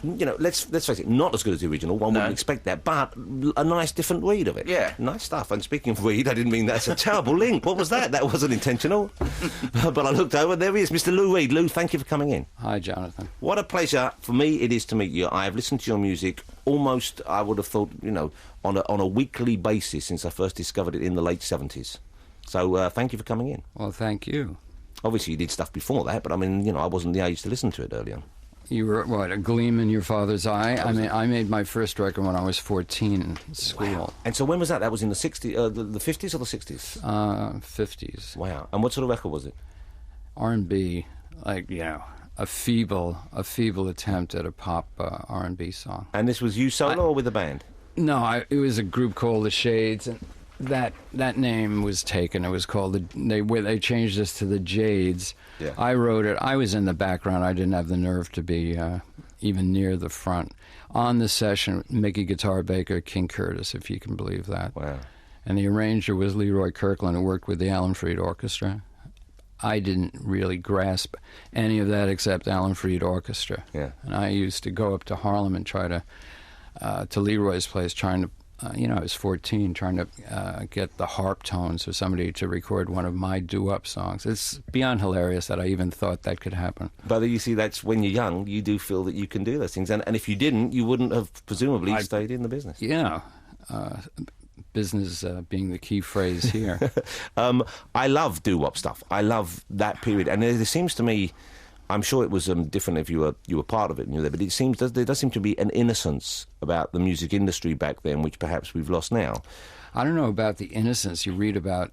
let's face it, not as good as the original. One wouldn't expect that, but a nice different read of it. Yeah. Nice stuff. And speaking of read, I didn't mean that's a terrible link. What was that? That wasn't intentional. But I looked over, there he is, Mr. Lou Reed. Lou, thank you for coming in. Hi, Jonathan. What a pleasure for me it is to meet you. I have listened to your music almost, I would have thought, on a weekly basis since I first discovered it in the late 70s. So thank you for coming in. Well, thank you. Obviously, you did stuff before that, but I mean, I wasn't the age to listen to it early on. You were, a gleam in your father's eye? I made my first record when I was 14 in school. Wow. And so when was that? That was in the 60s, the 50s or the 60s? 50s. Wow. And what sort of record was it? R&B, a feeble attempt at a pop R&B song. And this was you solo or with a band? No, it was a group called The Shades, and that name was taken. It was called they changed us to The Jades. Yeah. I wrote it. I was in the background. I didn't have the nerve to be even near the front. On the session, Mickey Guitar Baker, King Curtis, if you can believe that. Wow. And the arranger was Leroy Kirkland, who worked with the Alan Freed Orchestra. I didn't really grasp any of that except Alan Freed Orchestra. Yeah. And I used to go up to Harlem and try to Leroy's place, trying to I was 14, trying to get the harp tones for somebody to record one of my doo-wop songs. It's beyond hilarious that I even thought that could happen. But you see, that's when you're young, you do feel that you can do those things. And if you didn't, you wouldn't have presumably stayed in the business. Yeah. Business being the key phrase here. I love doo-wop stuff. I love that period. And there seems to me... I'm sure it was different if you were part of it and you were there, but there does seem to be an innocence about the music industry back then, which perhaps we've lost now. I don't know about the innocence. You read about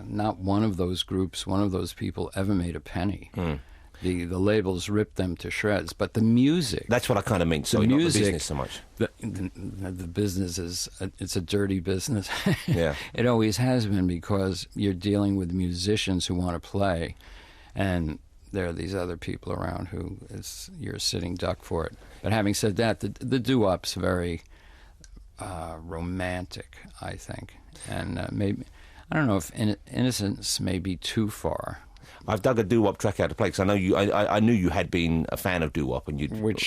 not one of those groups, one of those people ever made a penny. Mm. The labels ripped them to shreds, but the music... That's what I kind of mean, so not the business so much. The business it's a dirty business. Yeah. It always has been, because you're dealing with musicians who want to play, and... there are these other people around who you're a sitting duck for it. But having said that, the doo-wop's very romantic, I think. And maybe, I don't know if innocence may be too far. I've dug a doo-wop track out to play, because I know I knew you had been a fan of doo-wop. And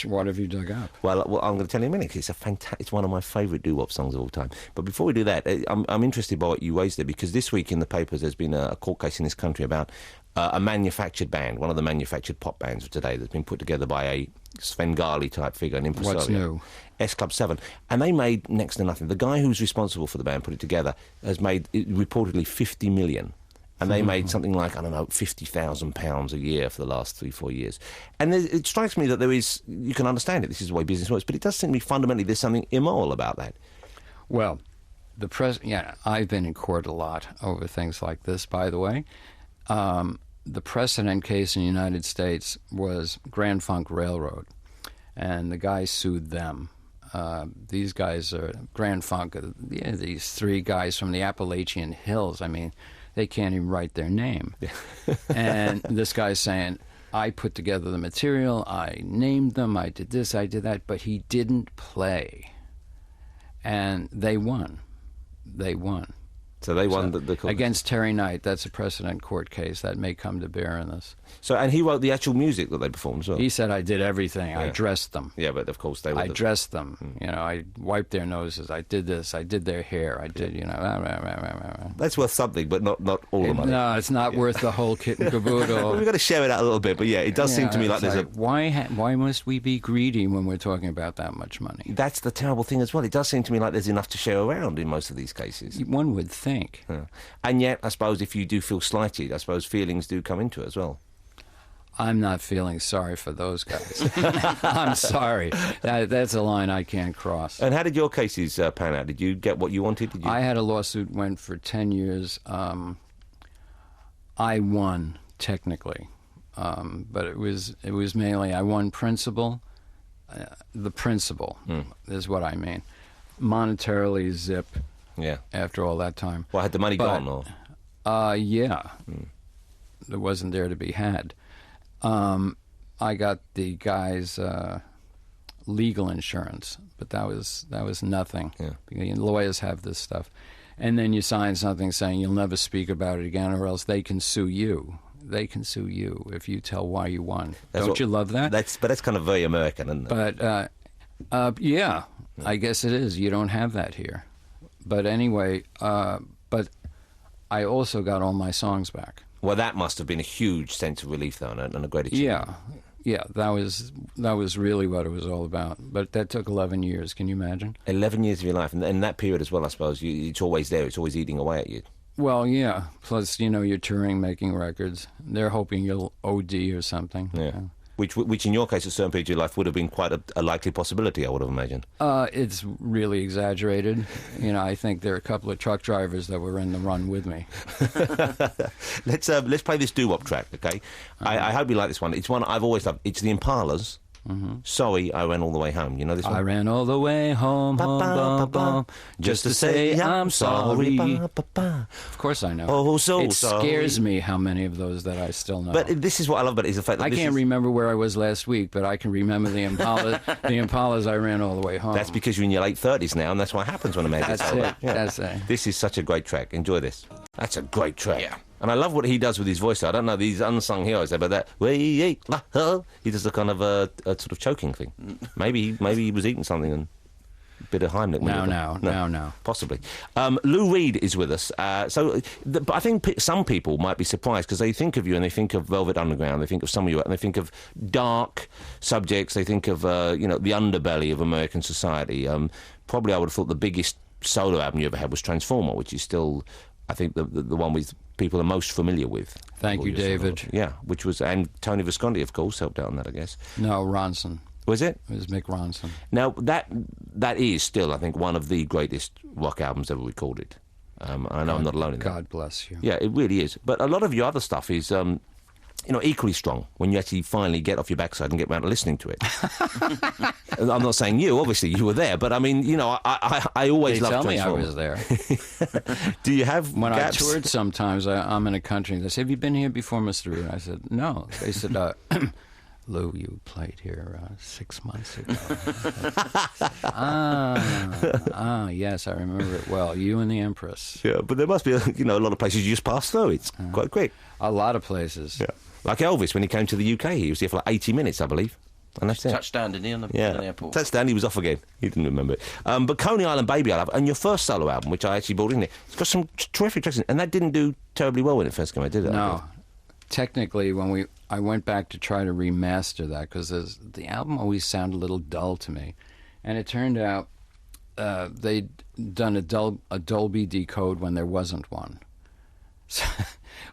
what have you dug up? Well, I'm going to tell you in a minute, 'cause it's one of my favourite doo-wop songs of all time. But before we do that, I'm interested by what you raised there, because this week in the papers there's been a court case in this country about a manufactured band, one of the manufactured pop bands of today, that's been put together by a Svengali-type figure, an impresario. What's new? S Club 7. And they made next to nothing. The guy who's responsible for the band, put it together, has made reportedly $50 million. And they made something like, I don't know, £50,000 a year for the last 3-4 years. And it strikes me that there is, you can understand it, this is the way business works, but it does seem to me fundamentally there's something immoral about that. Well, I've been in court a lot over things like this, by the way. The precedent case in the United States was Grand Funk Railroad, and the guy sued them. These guys are Grand Funk, these three guys from the Appalachian Hills. I mean, they can't even write their name. And this guy's saying, I put together the material, I named them, I did this, I did that, but he didn't play. And they won. So they won the court. Against Terry Knight. That's a precedent court case that may come to bear in this. So, and he wrote the actual music that they performed as well? He said, I did everything. Yeah. I dressed them. Yeah, but of course they were... I dressed them. You know, I wiped their noses. I did this. I did their hair. I did, That's worth something, but not all the money. No, it's not worth the whole kit and caboodle. Well, we've got to share it out a little bit, but it does seem to me like there's why must we be greedy when we're talking about that much money? That's the terrible thing as well. It does seem to me like there's enough to share around in most of these cases. One would think. Yeah. And yet, I suppose, if you do feel slighted, I suppose feelings do come into it as well. I'm not feeling sorry for those guys. I'm sorry. That's a line I can't cross. And how did your cases pan out? Did you get what you wanted? I had a lawsuit, went for 10 years. I won, technically. But it was mainly, I won principle. The principle is what I mean. Monetarily, zip. Yeah. After all that time. Well, had the money gone, or? Yeah. It wasn't there to be had. I got the guy's legal insurance, but that was nothing. Yeah. Because lawyers have this stuff. And then you sign something saying you'll never speak about it again, or else they can sue you. they can sue you if you tell why you won. Don't you love that? But that's kind of very American, isn't it? But, yeah, I guess it is. You don't have that here. But anyway, but I also got all my songs back. Well, that must have been a huge sense of relief, though, and a great achievement. Yeah, that was really what it was all about. But that took 11 years. Can you imagine? 11 years of your life, and in that period as well, I suppose, it's always there. It's always eating away at you. Well, yeah. Plus, you're touring, making records. They're hoping you'll OD or something. Yeah. Which in your case, at a certain period of your life, would have been quite a likely possibility, I would have imagined. It's really exaggerated. I think there are a couple of truck drivers that were in the run with me. Let's play this doo-wop track, okay? I hope you like this one. It's one I've always loved. It's the Impalas. Mm-hmm. Sorry, I ran all the way home. You know this one? I ran all the way home, just to say I'm sorry. Of course I know. Oh, so it sorry. Scares me how many of those that I still know. But this is what I love about it, is the fact that I can't remember where I was last week, but I can remember the Impalas I ran all the way home. That's because you're in your late 30s now, and that's what happens when a man gets older. That's it. This is such a great track. Enjoy this. That's a great track. Yeah. And I love what he does with his voice. I don't know these unsung heroes there, but that he does a kind of a sort of choking thing. Maybe he was eating something and a bit of Heimlich. No. Possibly. Lou Reed is with us. But I think some people might be surprised because they think of you and they think of Velvet Underground, they think of some of you, and they think of dark subjects. They think of the underbelly of American society. Probably I would have thought the biggest solo album you ever had was Transformer, which is still, I think, the one with people are most familiar with. Thank you, David. Yeah, which was, and Tony Visconti, of course, helped out on that, I guess. No, Ronson. Was it? It was Mick Ronson. Now, that is still, I think, one of the greatest rock albums ever recorded. I know I'm not alone in that. God bless you. Yeah, it really is. But a lot of your other stuff is... equally strong when you actually finally get off your backside and get around to listening to it. I'm not saying you, obviously, you were there, but I mean, I always loved Transformer. They tell me I was there. Do you have When gaps? I toured sometimes, I'm in a country, they say, have you been here before, Mr. Reed? I said, no. They said, Lou, you played here 6 months ago. Yes, I remember it well. You and the Empress. Yeah, but there must be a lot of places you just pass through. It's quite quick. A lot of places. Yeah. Like Elvis, when he came to the UK, he was here for like 80 minutes, I believe. And that's it. Touchdown, didn't he, in the airport? Touchdown, he was off again. He didn't remember it. But Coney Island Baby I love, and your first solo album, which I actually bought in there, it's got some terrific tracks in it, and that didn't do terribly well when it first came out, did it? No. Technically, I went back to try to remaster that, because the album always sounded a little dull to me. And it turned out they'd done a Dolby decode when there wasn't one. So,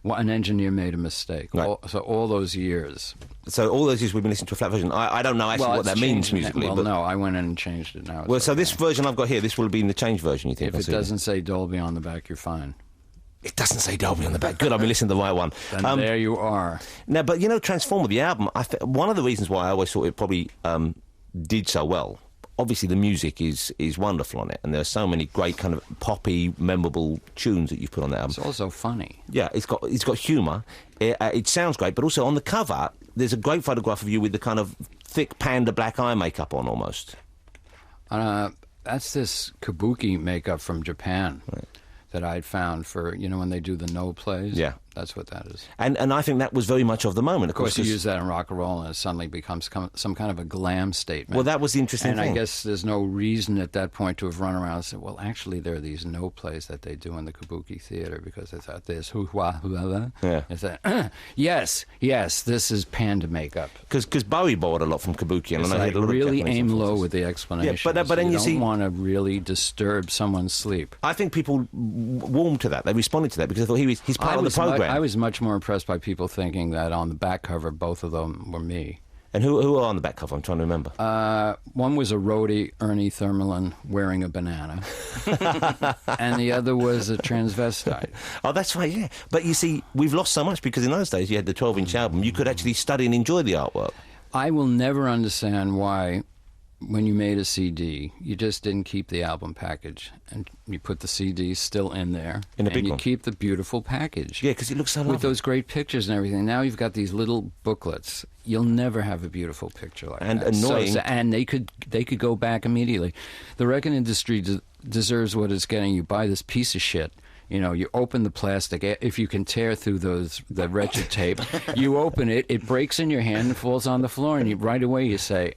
an engineer made a mistake. Right. All those years. So all those years we've been listening to a flat version. I don't know actually what that means musically. Well, no, I went in and changed it now. So this version I've got here, this will be in the changed version, you think? If it doesn't say Dolby on the back, you're fine. It doesn't say Dolby on the back. Good, I've been listening to the right one. Then there you are. Now, but Transformer, the album, one of the reasons why I always thought it probably did so well, obviously the music is wonderful on it, and there are so many great kind of poppy, memorable tunes that you've put on that album. It's also funny. Yeah, it's got humour. It sounds great, but also on the cover, there's a great photograph of you with the kind of thick panda black eye makeup on almost. That's this kabuki makeup from Japan. Right. That I'd found for, when they do the no plays. Yeah. That's what that is. And I think that was very much of the moment. Of course, you use that in rock and roll, and it suddenly becomes some kind of a glam statement. Well, that was the interesting thing. And I guess there's no reason at that point to have run around and said, well, actually, there are these no plays that they do in the Kabuki Theater, because they thought there's Yeah. It's yes, this is panda makeup. Because Bowie borrowed a lot from Kabuki. And it's I like really aim low with the explanation. Yeah, but then you don't want to really disturb someone's sleep. I think people warmed to that. They responded to that because they thought he's part of the program. I was much more impressed by people thinking that on the back cover, both of them were me. And who are on the back cover? I'm trying to remember. One was a roadie, Ernie Thermelin, wearing a banana. And the other was a transvestite. Oh, that's right, yeah. But you see, we've lost so much because in those days you had the 12-inch album. You could actually study and enjoy the artwork. I will never understand why, when you made a CD, you just didn't keep the album package, and you put the CD still in there, in a big and you one. Keep the beautiful package. Yeah, because it looks so lovely. With those great pictures and everything. Now you've got these little booklets. You'll never have a beautiful picture like that. And annoying. And they could go back immediately. The record industry deserves what it's getting. You buy this piece of shit You know, you open the plastic. If you can tear through the wretched tape, you open it, it breaks in your hand and falls on the floor, and right away you say,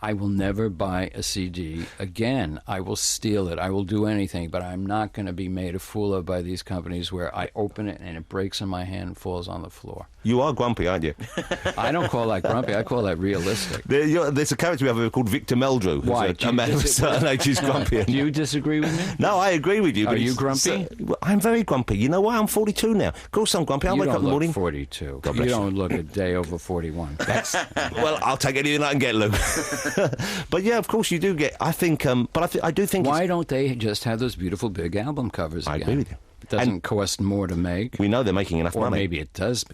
I will never buy a CD again. I will steal it. I will do anything, but I'm not going to be made a fool of by these companies where I open it and it breaks in my hand and falls on the floor. You are grumpy, aren't you? I don't call that grumpy. I call that realistic. There's a character we have called Victor Meldrew. Why? A man of a certain age who's grumpy. Do you disagree with me? No, I agree with you. Are you grumpy? I'm very grumpy. You know why? I'm 42 now. Of course I'm grumpy. I wake up in the morning. 42. You don't look a day over 41. Well, I'll take anything I can get, Luke. But yeah, of course you do get. I think, I do think. Why don't they just have those beautiful big album covers again? I agree with you. It doesn't cost more to make. We know they're making enough money. Or maybe it does.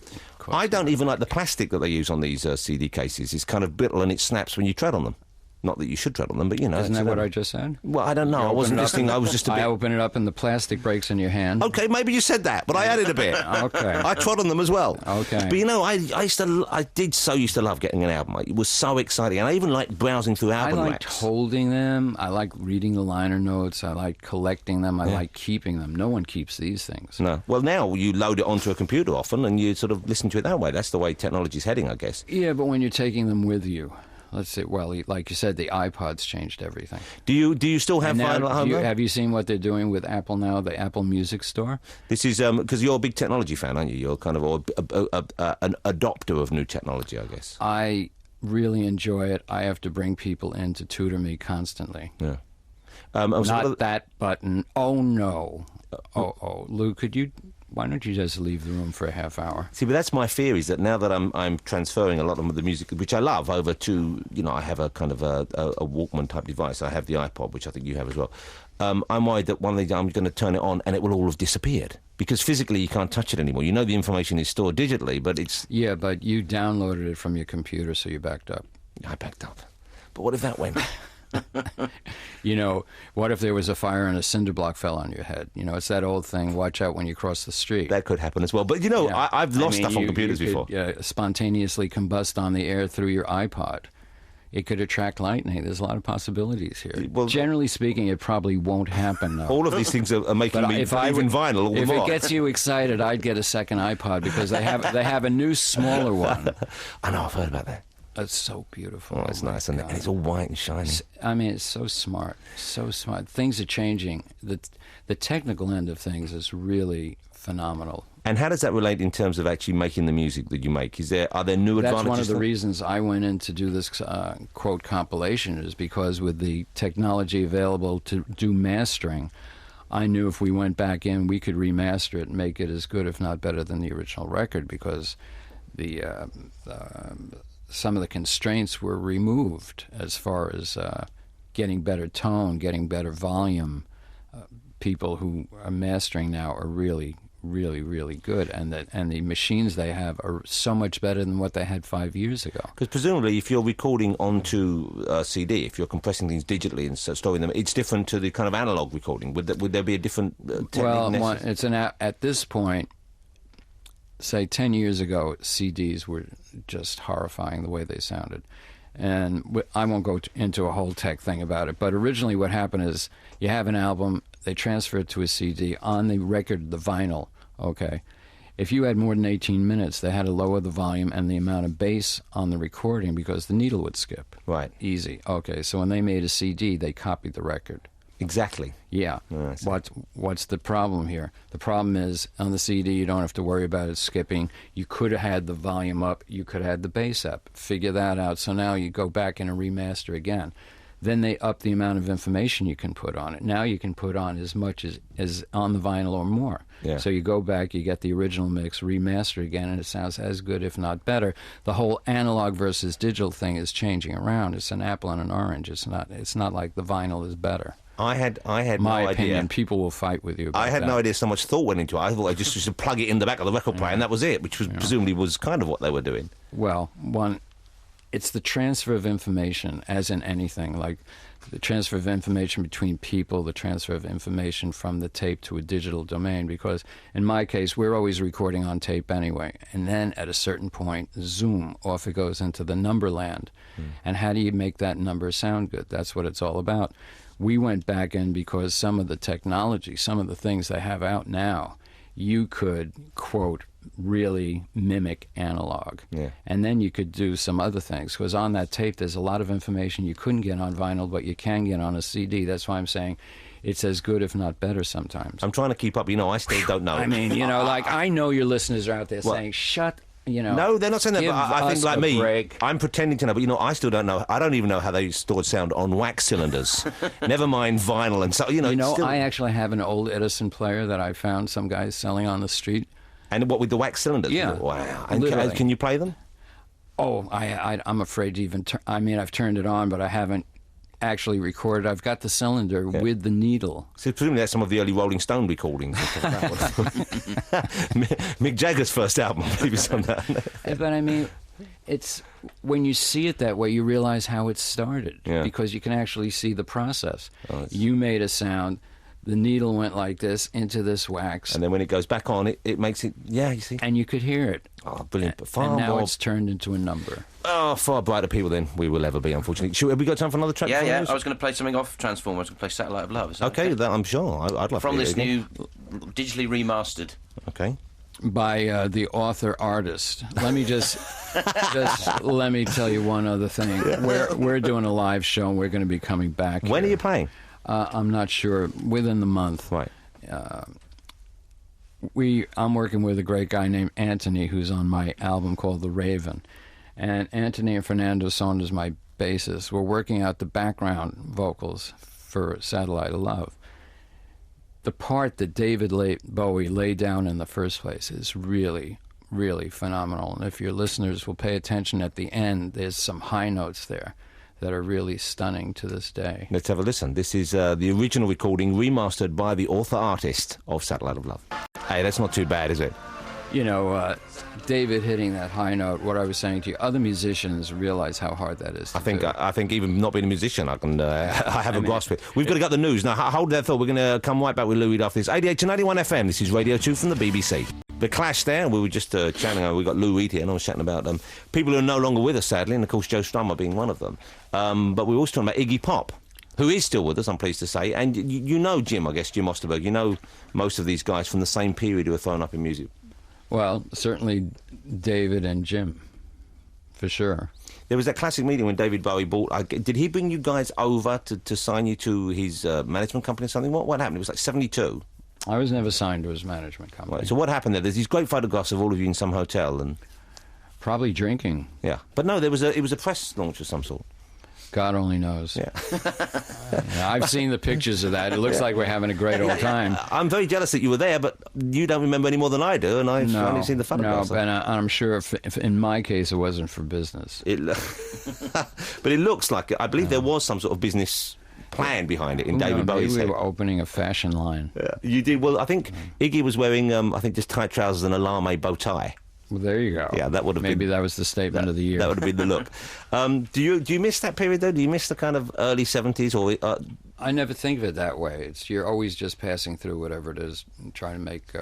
I don't even like the plastic that they use on these CD cases. It's kind of brittle and it snaps when you tread on them. Not that you should tread on them, but you know. Isn't that what I just said? Well, I don't know. I wasn't listening. I was just a bit. I open it up and the plastic breaks in your hand. Okay, maybe you said that, but I added a bit. Okay. I trod on them as well. Okay. But you know, I used to love getting an album. It was so exciting, and I even liked browsing through album racks. I liked holding them. I liked reading the liner notes. I liked collecting them. I liked keeping them. No one keeps these things. No. Well, now you load it onto a computer often, and you sort of listen to it that way. That's the way technology's heading, I guess. Yeah, but when you're taking them with you. Let's say, well, like you said, the iPods changed everything. Do you still have vinyl at home? Have you seen what they're doing with Apple now, the Apple Music Store? This is because you're a big technology fan, aren't you? You're kind of an adopter of new technology, I guess. I really enjoy it. I have to bring people in to tutor me constantly. Yeah. Not that button. Oh, no. Lou, why don't you just leave the room for a half hour? See, but that's my fear, is that now that I'm transferring a lot of the music, which I love, over to, I have a kind of a Walkman type device. I have the iPod, which I think you have as well. I'm worried that one of the days I'm going to turn it on and it will all have disappeared. Because physically you can't touch it anymore. You know the information is stored digitally, but it's... Yeah, but you downloaded it from your computer, so you backed up. I backed up. But what if that went... What if there was a fire and a cinder block fell on your head? It's that old thing, watch out when you cross the street. That could happen as well. But, I've lost stuff on computers before. Spontaneously combust on the air through your iPod. It could attract lightning. There's a lot of possibilities here. Well, generally speaking, it probably won't happen, though. All of these things are making me believe in vinyl all the more. If it gets you excited, I'd get a second iPod because they have a new, smaller one. I know, I've heard about that. It's so beautiful. Oh, it's nice, and it's all white and shiny. It's so smart, so smart. Things are changing. The technical end of things is really phenomenal. And how does that relate in terms of actually making the music that you make? Are there new advantages? That's one of the reasons I went in to do this quote compilation, is because with the technology available to do mastering, I knew if we went back in, we could remaster it and make it as good, if not better, than the original record, because some of the constraints were removed as far as getting better tone, getting better volume. People who are mastering now are really, really, really good, and the machines they have are so much better than what they had 5 years ago. Because presumably, if you're recording onto a CD, if you're compressing things digitally and storing them, it's different to the kind of analog recording. Would there be a different technique? Well, at this point. Say 10 years ago, CDs were just horrifying the way they sounded. And I won't go into a whole tech thing about it, but originally what happened is you have an album, they transfer it to a CD. On the record, the vinyl, okay, if you had more than 18 minutes, they had to lower the volume and the amount of bass on the recording because the needle would skip. Right. Easy. Okay, so when they made a CD, they copied the record. Exactly. Yeah. Oh, what's the problem here? The problem is on the CD you don't have to worry about it skipping. You could have had the volume up. You could have had the bass up. Figure that out. So now you go back in and remaster again. Then they up the amount of information you can put on it. Now you can put on as much as on the vinyl or more. Yeah. So you go back, you get the original mix, remaster again, and it sounds as good, if not better. The whole analog versus digital thing is changing around. It's an apple and an orange. It's not like the vinyl is better. I had my no opinion. idea. People will fight with you about I had that. no idea so much thought went into it. I thought I just used to plug it in the back of the record player and that was it, which was presumably was kind of what they were doing. Well, it's the transfer of information, as in anything, like the transfer of information between people, the transfer of information from the tape to a digital domain, because in my case, we're always recording on tape anyway. And then at a certain point, zoom, off it goes into the number land. And how do you make that number sound good? That's what it's all about. We went back in because some of the technology, some of the things they have out now, you could, quote, really mimic analog. Yeah. And then you could do some other things, because on that tape there's a lot of information you couldn't get on vinyl, but you can get on a CD. That's why I'm saying it's as good, if not better, sometimes. I'm trying to keep up. I still don't know. I mean, like, I know your listeners are out there saying, shut. No, they're not saying that, but I think, like me, break. I'm pretending to know, but, I still don't know. I don't even know how they stored sound on wax cylinders. Never mind vinyl and so, still... I actually have an old Edison player that I found some guys selling on the street. And what, with the wax cylinders? Yeah. Wow. And can you play them? Oh, I'm afraid to even... I've turned it on, but I haven't actually recorded. I've got the cylinder with the needle. So presumably that's some of the early Rolling Stone recordings. Mick Jagger's first album, maybe some that. But I mean, it's when you see it that way, you realize how it started, because you can actually see the process. You made a sound. The needle went like this into this wax. And then when it goes back on, it makes it, you see. And you could hear it. Oh, brilliant. And now it's turned into a number. Oh, far brighter people than we will ever be, unfortunately. Have we got time for another track? Yeah. I was going to play something off Transformers. I was going to play Satellite of Love. Is that okay? I'm sure. I'd love from to this new, digitally remastered. Okay. By the author-artist. Let me just let me tell you one other thing. We're doing a live show, and we're going to be coming back. When are you playing? I'm not sure. Within the month. Right. I'm working with a great guy named Anthony, who's on my album called The Raven. And Anthony and Fernando Saunders, my bassist, we're working out the background vocals for Satellite of Love. The part that David Bowie laid down in the first place is really, really phenomenal. And if your listeners will pay attention at the end, there's some high notes there that are really stunning to this day. Let's have a listen. This is the original recording remastered by the author-artist of Satellite of Love. Hey, that's not too bad, is it? David hitting that high note, what I was saying to you, other musicians realize how hard that is to do. I think even not being a musician, I have a grasp of it. We've got to get the news. Now, hold that thought. We're going to come right back with Lou Reed after this. 88 to 91 FM. This is Radio 2 from the BBC. The Clash there, we were just chatting, we got Lou Reed here, and I was chatting about people who are no longer with us, sadly, and of course Joe Strummer being one of them. But we were also talking about Iggy Pop, who is still with us, I'm pleased to say. And you know Jim Osterberg, you know most of these guys from the same period who are thrown up in music. Well, certainly David and Jim, for sure. There was that classic meeting when David Bowie bought... did he bring you guys over to sign you to his management company or something? What happened? It was like 72. I was never signed to his management company. Right, so what happened there? There's these great photographs of all of you in some hotel and... Probably drinking. Yeah. But no, it was a press launch of some sort. God only knows. Yeah. I've seen the pictures of that. It looks like we're having a great old time. I'm very jealous that you were there, but you don't remember any more than I do, and I've only seen the photographs. No, and I'm sure if in my case it wasn't for business. But it looks like it. I believe there was some sort of business plan behind it in David Bowie's head. We were opening a fashion line. Yeah. You did. Well, I think Iggy was wearing, just tight trousers and a lame bow tie. Well, there you go. Yeah, that would have maybe that was the statement of the year. That would have been the look. Do you miss that period though? Do you miss the kind of early 70s or? I never think of it that way. You're always just passing through whatever it is, and trying to make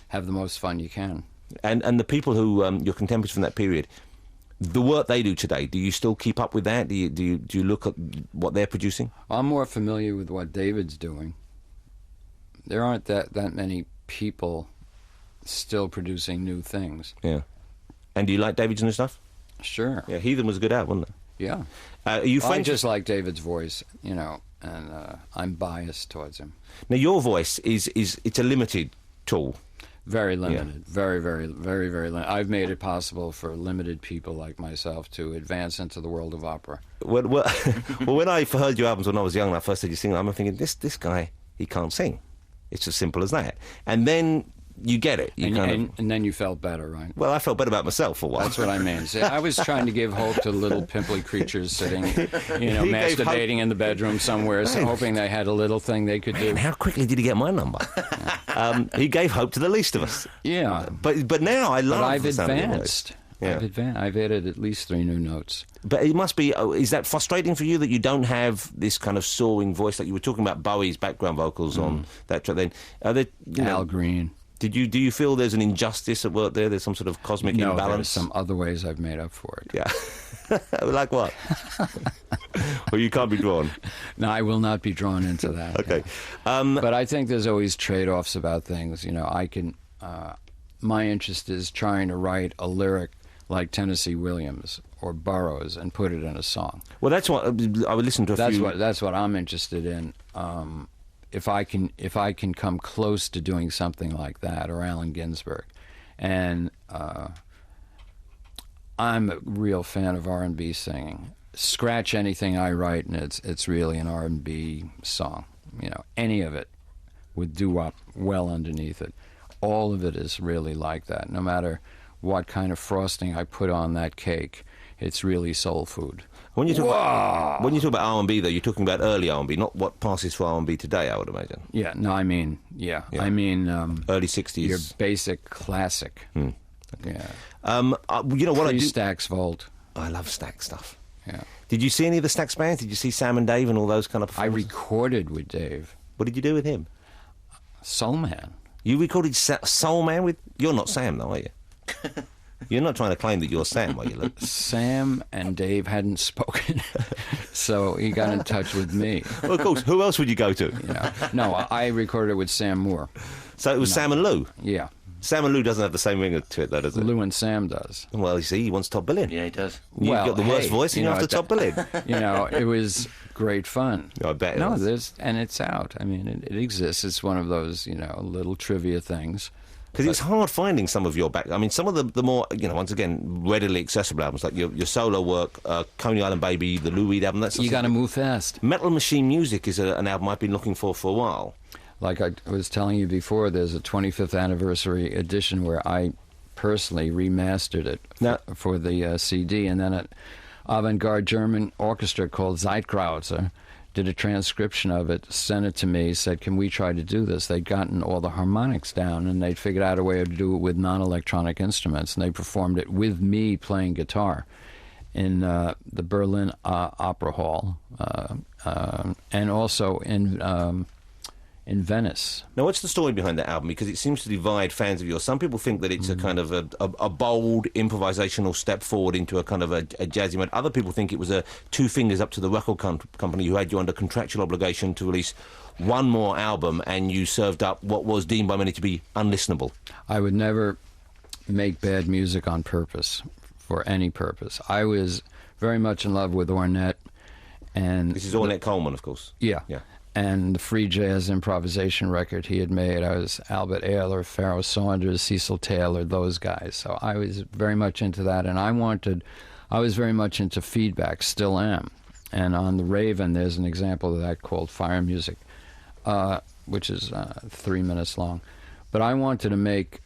have the most fun you can. And the people who your contemporaries from that period, the work they do today, do you still keep up with that? Do you look at what they're producing? I'm more familiar with what David's doing. There aren't that many people still producing new things. Yeah. And do you like David's new stuff? Sure. Yeah, Heathen was a good album, wasn't it? Yeah. Are you I just like David's voice, and I'm biased towards him. Now, your voice it's a limited tool. Very limited. Yeah. Very, very, very, very limited. I've made it possible for limited people like myself to advance into the world of opera. Well, when I heard your albums when I was young and I first heard you sing, I'm thinking, this guy, he can't sing. It's as simple as that. And then you get it. And then you felt better, right? Well, I felt better about myself for a while. That's what I mean. See, I was trying to give hope to little pimply creatures sitting, masturbating in the bedroom somewhere, hoping they had a little thing they could do. How quickly did he get my number? He gave hope to the least of us. Yeah. But now I love. But I've advanced. Yeah. I've added at least 3 new notes. But it must be, is that frustrating for you that you don't have this kind of soaring voice that you were talking about Bowie's background vocals on that track then? Al Green. Do you feel there's an injustice at work there? There's some sort of cosmic imbalance? No, there's some other ways I've made up for it. Yeah. Like what? Well, you can't be drawn. No, I will not be drawn into that. Okay. But I think there's always trade-offs about things. You know, I can... my interest is trying to write a lyric like Tennessee Williams or Burroughs and put it in a song. Well, that's what I would listen to. That's what I'm interested in. If I can come close to doing something like that, or Allen Ginsberg, and I'm a real fan of R&B singing. Scratch anything I write, and it's really an R&B song. You know, any of it with doo-wop well underneath it. All of it is really like that. No matter what kind of frosting I put on that cake, it's really soul food. When you talk about R&B, though, you're talking about early R&B, not what passes for R&B today, I would imagine. Yeah, no, I mean early 60s. Your basic classic. Okay. Yeah. You know what I do? Stax Volt. I love Stax stuff. Yeah. Did you see any of the Stax bands? Did you see Sam and Dave and all those kind of performances? I recorded with Dave. What did you do with him? Soul Man. You recorded Soul Man with... You're not Sam, though, are you? You're not trying to claim that you're Sam, are you, Luke? Sam and Dave hadn't spoken, so he got in touch with me. Well, of course. Who else would you go to? You know, no, I recorded it with Sam Moore. So it was Sam and Lou? Yeah. Sam and Lou doesn't have the same ring to it, though, does it? Lou and Sam does. Well, you see, he wants top billing. Yeah, he does. You've got the worst voice and you have to top billing. You know, it was great fun. I bet it was. And it's out. I mean, it exists. It's one of those, you know, little trivia things. Because it's hard finding some of your back... I mean, some of the more, you know, once again, readily accessible albums, like your solo work, Coney Island Baby, the Lou Reed album, that's... You got to move fast. Metal Machine Music is an album I've been looking for a while. Like I was telling you before, there's a 25th anniversary edition where I personally remastered it for the CD, and then an avant-garde German orchestra called Zeitkrauser did a transcription of it, sent it to me, said, can we try to do this? They'd gotten all the harmonics down, and they'd figured out a way to do it with non-electronic instruments, and they performed it with me playing guitar in the Berlin Opera Hall, and also in Venice. Now, what's the story behind that album? Because it seems to divide fans of yours. Some people think that it's a kind of a bold improvisational step forward into a kind of a jazzy mode. Other people think it was a two fingers up to the record company who had you under contractual obligation to release one more album, and you served up what was deemed by many to be unlistenable. I would never make bad music on purpose, for any purpose. I was very much in love with Ornette. And this is Ornette Coleman, of course. Yeah. And the free jazz improvisation record he had made. I was Albert Ayler, Pharoah Saunders, Cecil Taylor, those guys. So I was very much into that, and I was very much into feedback, still am. And on the Raven, there's an example of that called Fire Music, which is 3 minutes long. But I wanted to make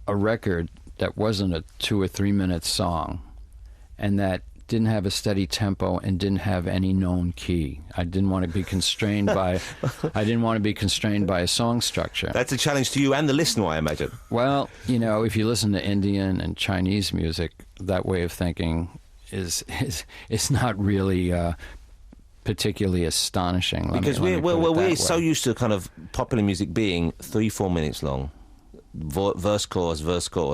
a record that wasn't a 2 or 3 minute song, and that didn't have a steady tempo and didn't have any known key. I didn't want to be constrained by a song structure. That's a challenge to you and the listener, I imagine. Well, you know, if you listen to Indian and Chinese music, that way of thinking is not really particularly astonishing. Because we're so used to kind of popular music being 3-4 minutes long. Verse, chorus,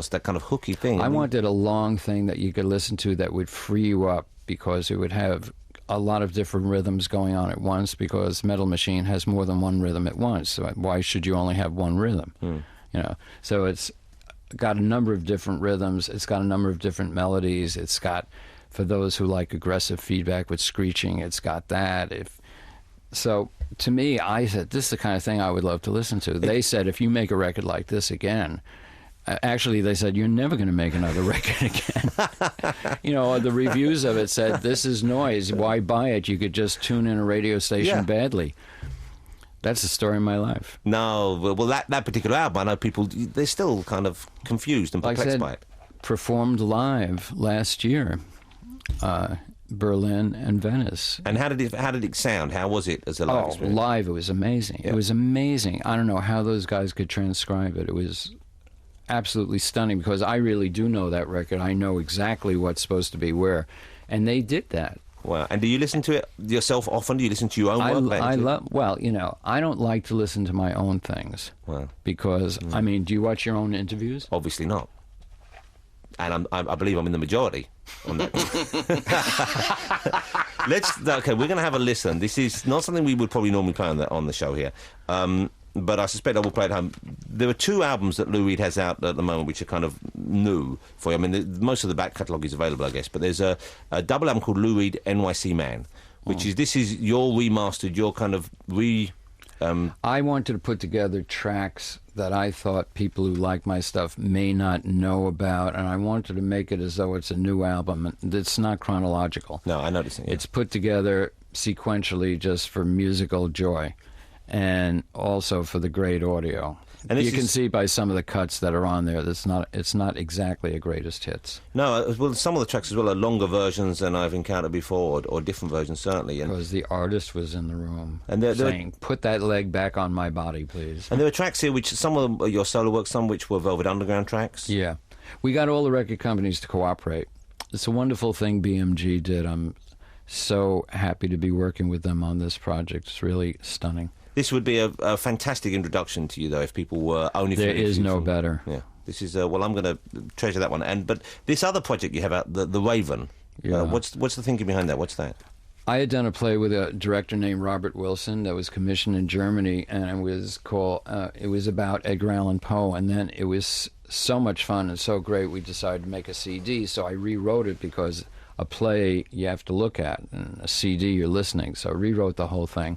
that kind of hooky thing. I wanted a long thing that you could listen to that would free you up, because it would have a lot of different rhythms going on at once, because Metal Machine has more than one rhythm at once. So why should you only have one rhythm? You know, so it's got a number of different rhythms. It's got a number of different melodies. It's got, for those who like aggressive feedback with screeching, it's got that. So to me, I said, this is the kind of thing I would love to listen to. They said, if you make a record like this again, actually, they said, you're never going to make another record again. You know, the reviews of it said, this is noise. Why buy it? You could just tune in a radio station badly. That's the story of my life. No, well, that particular album, I know people, they're still kind of confused and perplexed by it. Performed live last year. Berlin and Venice. And how did it sound? How was it as a live experience? Live, it was amazing. Yeah. It was amazing. I don't know how those guys could transcribe it. It was absolutely stunning because I really do know that record. I know exactly what's supposed to be where, and they did that. Wow. And do you listen to it yourself often? Do you listen to your own work? I love. Well, I don't like to listen to my own things. Wow. Because I mean, do you watch your own interviews? Obviously not. And I believe I'm in the majority on that. Okay, we're going to have a listen. This is not something we would probably normally play on the show here. But I suspect I will play it home. There are 2 albums that Lou Reed has out at the moment which are kind of new for you. I mean, most of the back catalogue is available, I guess, but there's a double album called Lou Reed NYC Man, which is your remastered, your kind of I wanted to put together tracks that I thought people who like my stuff may not know about, and I wanted to make it as though it's a new album. It's not chronological. No, I noticed it. Yeah. It's put together sequentially just for musical joy and also for the great audio. And you can see by some of the cuts that are on there, it's not exactly a greatest hits. No, well, some of the tracks as well are longer versions than I've encountered before, or different versions, certainly. Because the artist was in the room and saying, put that leg back on my body, please. And there are tracks here, which some of them are your solo work, some which were Velvet Underground tracks. Yeah. We got all the record companies to cooperate. It's a wonderful thing BMG did. I'm so happy to be working with them on this project. It's really stunning. This would be a fantastic introduction to you, though, if people were only... There is no better. Yeah. This is... well, I'm going to treasure that one. But this other project you have out, The Raven, what's the thinking behind that? What's that? I had done a play with a director named Robert Wilson that was commissioned in Germany, and it was called... it was about Edgar Allan Poe, and then it was so much fun and so great we decided to make a CD, so I rewrote it because a play you have to look at, and a CD you're listening, so I rewrote the whole thing.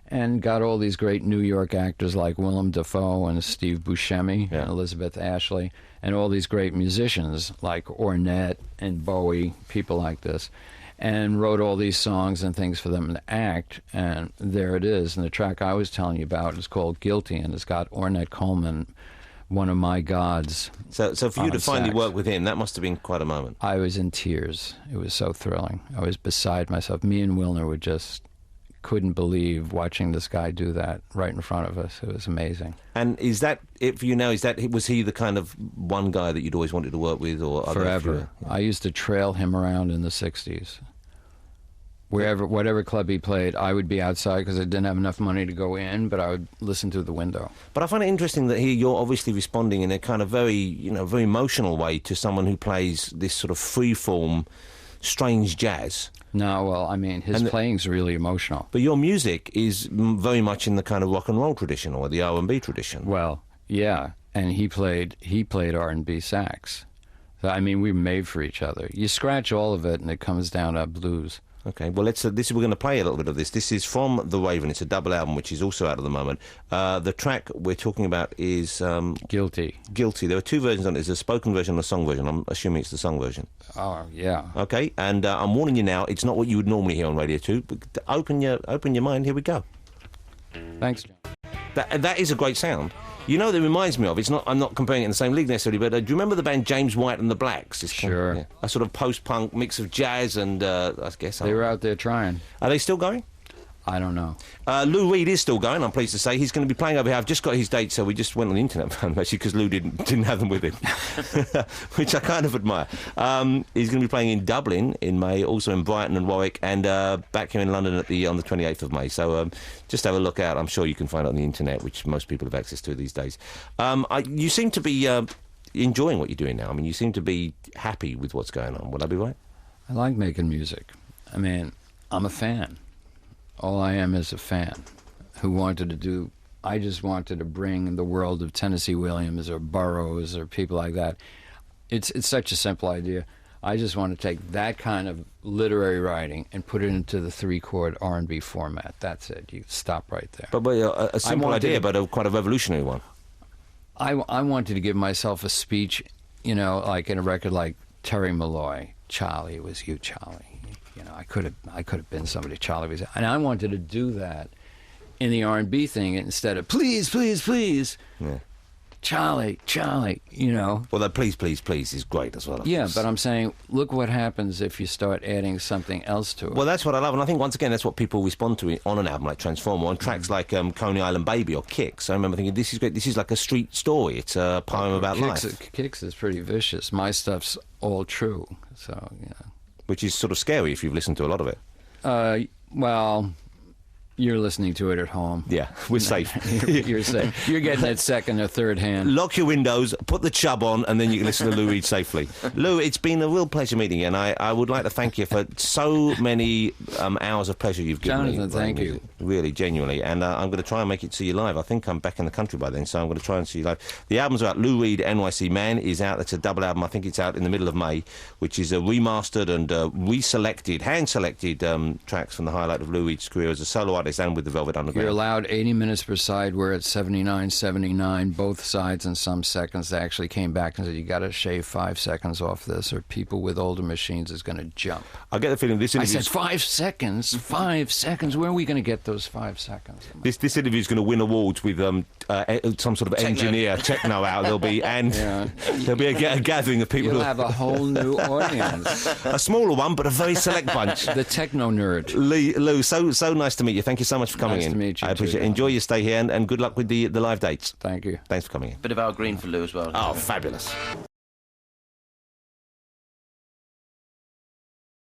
And got all these great New York actors like Willem Dafoe and Steve Buscemi and Elizabeth Ashley, and all these great musicians like Ornette and Bowie, people like this, and wrote all these songs and things for them to act, and there it is. And the track I was telling you about is called Guilty, and it's got Ornette Coleman, one of my gods. So for you to finally work with him, that must have been quite a moment. I was in tears. It was so thrilling. I was beside myself. Me and Wilner were just... couldn't believe watching this guy do that right in front of us. It was amazing. And is that it for you now? Was he the kind of one guy that you'd always wanted to work with, or forever? I used to trail him around in the '60s. Whatever club he played, I would be outside because I didn't have enough money to go in, but I would listen through the window. But I find it interesting that here you're obviously responding in a kind of very emotional way to someone who plays this sort of free-form, strange jazz. No, well, I mean, his playing's really emotional. But your music is very much in the kind of rock and roll tradition or the R&B tradition. Well, yeah, and he played R&B sax. So, I mean, we were made for each other. You scratch all of it, and it comes down to blues. Okay, well, we're going to play a little bit of this. This is from The Raven. It's a double album, which is also out at the moment. The track we're talking about is... Guilty. Guilty. There are 2 versions on it. There's a spoken version and a song version. I'm assuming it's the song version. Oh, yeah. Okay, and I'm warning you now, it's not what you would normally hear on Radio 2, but open your mind. Here we go. Thanks, John. That is a great sound. You know, that reminds me of, I'm not comparing it in the same league necessarily, but do you remember the band James White and the Blacks? Sure. A sort of post-punk mix of jazz and, I guess... They were out there trying. Are they still going? I don't know. Lou Reed is still going, I'm pleased to say. He's going to be playing over here. I've just got his dates, so we just went on the internet, basically, because Lou didn't have them with him, which I kind of admire. He's going to be playing in Dublin in May, also in Brighton and Warwick, and back here in London on the 28th of May. So just have a look out. I'm sure you can find it on the internet, which most people have access to these days. You seem to be enjoying what you're doing now. I mean, you seem to be happy with what's going on. Would I be right? I like making music. I mean, I'm a fan. All I am is a fan who wanted to do... I just wanted to bring the world of Tennessee Williams or Burroughs or people like that. It's such a simple idea. I just want to take that kind of literary writing and put it into the 3-chord R&B format. That's it. You stop right there. But a simple idea, but quite a revolutionary one. I wanted to give myself a speech, like in a record like Terry Malloy. Charlie, it was you, Charlie. I could have been somebody Charlie was, and I wanted to do that in the R&B thing instead of please, please, please. Yeah. Charlie, you know. Well, the please, please, please is great as well. Yeah, but I'm saying, look what happens if you start adding something else to it. Well, that's what I love, and I think, once again, that's what people respond to on an album like Transformer, on tracks like Coney Island Baby or Kicks. I remember thinking, this is great, this is like a street story, it's a poem about life. Kicks is pretty vicious. My stuff's all true, so, yeah. Which is sort of scary if you've listened to a lot of it. Well... You're listening to it at home. Yeah, we're safe. You're safe. You're getting it second or third hand. Lock your windows, put the chub on, and then you can listen to Lou Reed safely. Lou, it's been a real pleasure meeting you, and I would like to thank you for so many hours of pleasure you've given me. Jonathan, thank you. Really, genuinely. And I'm going to try and make it see you live. I think I'm back in the country by then, so I'm going to try and see you live. The album's out. Lou Reed, NYC Man is out. It's a double album. I think it's out in the middle of May, which is a remastered and reselected, hand-selected tracks from the highlight of Lou Reed's career as a solo artist and with the Velvet Underground. You're allowed 80 minutes per side. We're at 79, both sides, and some seconds. They actually came back and said, you got to shave 5 seconds off this, or people with older machines is going to jump. I get the feeling this interview... I said, 5 seconds? 5 seconds? Where are we going to get those 5 seconds? This interview is going to win awards with some sort of engineer, techno out. There'll be a gathering of people. You'll have a whole new audience. A smaller one, but a very select bunch. The techno nerd. Lou, so nice to meet you. Thank you so much for coming in. Nice to meet you. I appreciate it. Enjoy your stay here, and good luck with the live dates. Thank you. Thanks for coming in. Bit of Al Green for Lou as well. Oh, fabulous.